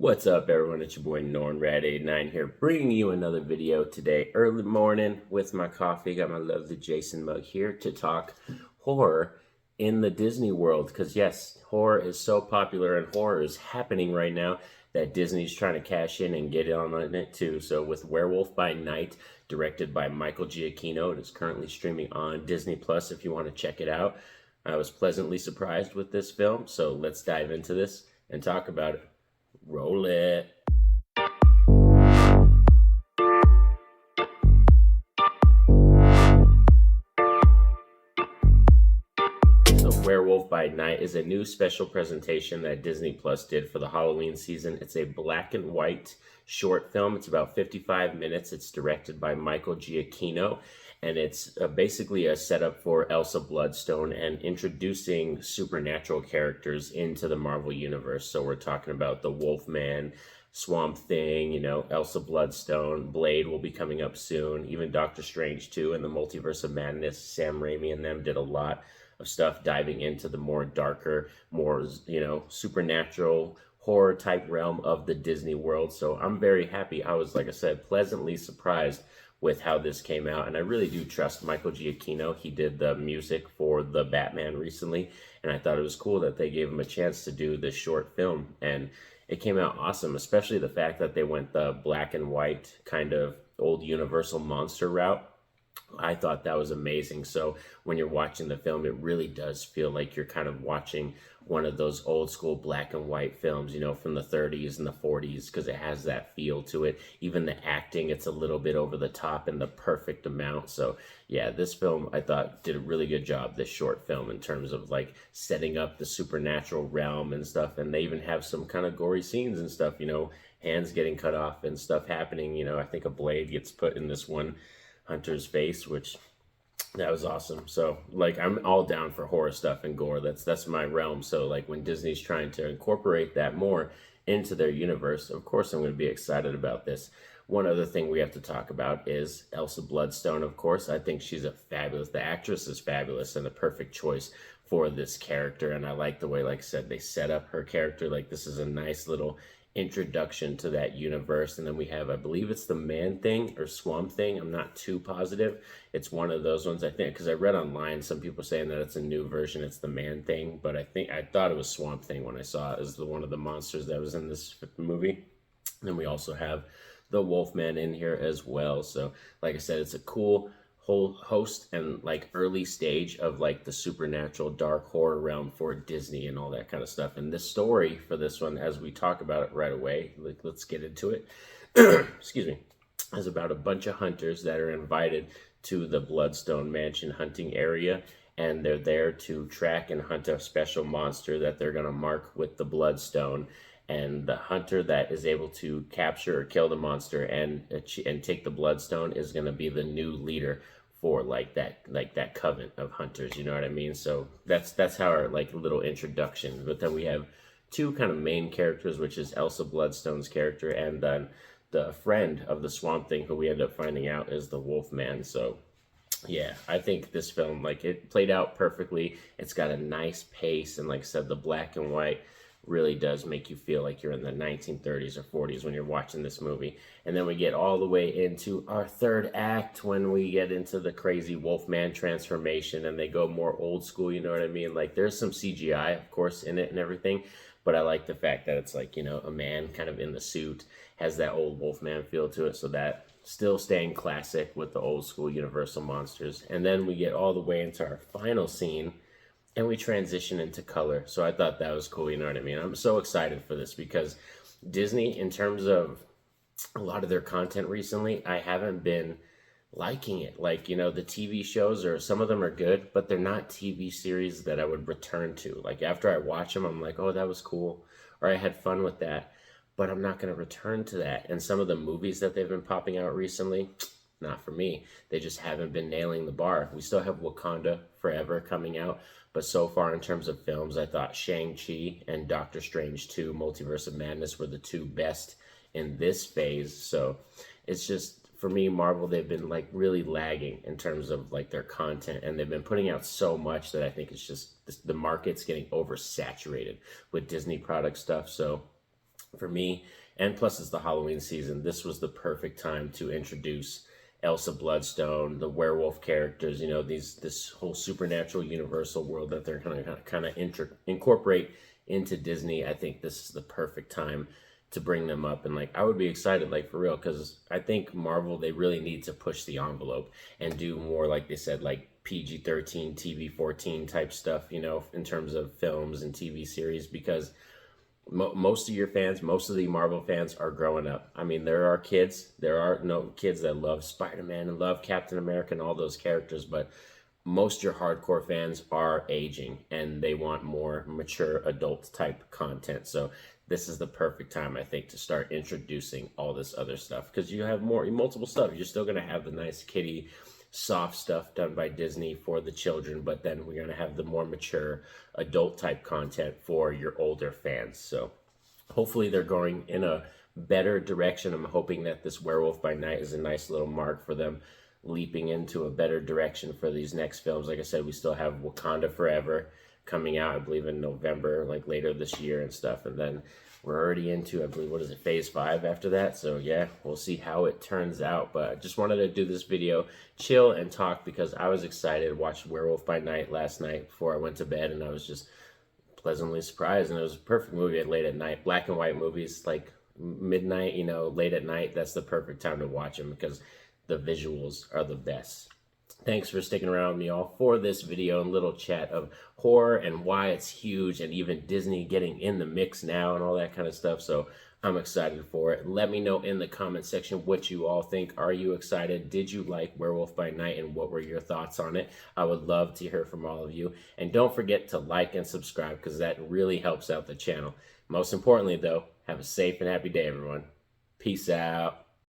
What's up, everyone? It's your boy NornRad89 here, bringing you another video today, early morning with my coffee. Got my lovely Jason mug here to talk horror in the Disney world. Because yes, horror is so popular and horror is happening right now that Disney's trying to cash in and get on it too. So with Werewolf by Night, directed by Michael Giacchino, it is currently streaming on Disney Plus if you want to check it out. I was pleasantly surprised with this film, so let's dive into this and talk about it. Roll it. So Werewolf by Night is a new special presentation that Disney Plus did for the Halloween season. It's a black and white short film. It's about 55 minutes. It's directed by Michael Giacchino, and it's basically a setup for Elsa Bloodstone and introducing supernatural characters into the Marvel Universe. So we're talking about the Wolfman, Swamp Thing, Elsa Bloodstone, Blade will be coming up soon, even Doctor Strange 2 and the Multiverse of Madness. Sam Raimi and them did a lot of stuff diving into the more darker, more, supernatural horror type realm of the Disney world. So I'm very happy. I was, like I said, pleasantly surprised with how this came out, and I really do trust Michael Giacchino. He did the music for the Batman recently, and I thought it was cool that they gave him a chance to do this short film, and it came out awesome, especially the fact that they went the black and white kind of old Universal monster route. I thought that was amazing. So when you're watching the film, it really does feel like you're kind of watching one of those old school black and white films, from the 30s and the 40s, because it has that feel to it. Even the acting, it's a little bit over the top in the perfect amount. So yeah, this film I thought did a really good job, this short film, in terms of like setting up the supernatural realm and stuff. And they even have some kind of gory scenes and stuff, hands getting cut off and stuff happening. I think a blade gets put in this one hunter's face, which that was awesome. So like, I'm all down for horror stuff and gore. That's my realm. So like, when Disney's trying to incorporate that more into their universe, of course I'm going to be excited about this. One other thing we have to talk about is Elsa Bloodstone. Of course, I think she's the actress is fabulous and the perfect choice for this character. And I like the way, like I said, they set up her character. Like, this is a nice little introduction to that universe. And then we have, I believe it's the Man-Thing or Swamp Thing. I'm not too positive. It's one of those ones, I think, because I read online some people saying that it's a new version, it's the Man-Thing, but I thought it was Swamp Thing when I saw it as one of the monsters that was in this movie. And then we also have the Wolfman in here as well. So like I said, it's a cool whole host and like early stage of like the supernatural dark horror realm for Disney and all that kind of stuff. And this story for this one, as we talk about it right away, like, let's get into it. Excuse me. Is about a bunch of hunters that are invited to the Bloodstone Mansion hunting area, and they're there to track and hunt a special monster that they're going to mark with the Bloodstone. And the hunter that is able to capture or kill the monster and take the Bloodstone is going to be the new leader for that coven of hunters. You know what I mean? So that's how our like little introduction. But then we have two kind of main characters, which is Elsa Bloodstone's character, and then the friend of the Swamp Thing, who we end up finding out is the Wolfman. So yeah, I think this film, like, it played out perfectly. It's got a nice pace, and like I said, the black and white really does make you feel like you're in the 1930s or 40s when you're watching this movie. And then we get all the way into our third act when we get into the crazy Wolfman transformation, and they go more old school, you know what I mean? Like, there's some CGI, of course, in it and everything, but I like the fact that it's like, a man kind of in the suit, has that old Wolfman feel to it, so that still staying classic with the old school Universal monsters. And then we get all the way into our final scene, and we transition into color. So I thought that was cool, you know what I mean? I'm so excited for this because Disney, in terms of a lot of their content recently, I haven't been liking it. Like, the TV shows, or some of them are good, but they're not TV series that I would return to. Like, after I watch them, I'm like, oh, that was cool, or I had fun with that, but I'm not going to return to that. And some of the movies that they've been popping out recently, not for me. They just haven't been nailing the bar. We still have Wakanda Forever coming out, but so far in terms of films, I thought Shang-Chi and Doctor Strange 2, Multiverse of Madness, were the two best in this phase. So it's just, for me, Marvel, they've been like really lagging in terms of like their content, and they've been putting out so much that I think it's just the market's getting oversaturated with Disney product stuff. So for me. And plus, it's the Halloween season. This was the perfect time to introduce Elsa Bloodstone, the werewolf characters. You know, this whole supernatural universal world that they're kind of incorporate into Disney. I think this is the perfect time to bring them up, and like I would be excited, like for real, because I think Marvel, they really need to push the envelope and do more, like they said, like PG-13, TV-14 type stuff, you know, in terms of films and TV series, because most of your fans, most of the Marvel fans are growing up. I mean, there are kids, there are no kids that love Spider-Man and love Captain America and all those characters, but most of your hardcore fans are aging and they want more mature adult type content. So this is the perfect time, I think, to start introducing all this other stuff, because you have multiple stuff. You're still going to have the nice kiddie soft stuff done by Disney for the children, but then we're going to have the more mature adult type content for your older fans. So hopefully they're going in a better direction. I'm hoping that this Werewolf by Night is a nice little mark for them, leaping into a better direction for these next films. Like I said, we still have Wakanda Forever coming out, I believe, in November, like later this year and stuff. And then we're already into, I believe, what is it, phase 5 after that. So yeah, we'll see how it turns out. But I just wanted to do this video, chill and talk, because I was excited. Watched Werewolf by Night last night before I went to bed, and I was just pleasantly surprised. And it was a perfect movie at late at night. Black and white movies, like midnight, you know, late at night, that's the perfect time to watch them, because the visuals are the best. Thanks for sticking around with me all for this video and little chat of horror and why it's huge, and even Disney getting in the mix now and all that kind of stuff. So I'm excited for it. Let me know in the comment section what you all think. Are you excited? Did you like Werewolf by Night, and what were your thoughts on it? I would love to hear from all of you. And don't forget to like and subscribe, because that really helps out the channel. Most importantly though, have a safe and happy day, everyone. Peace out.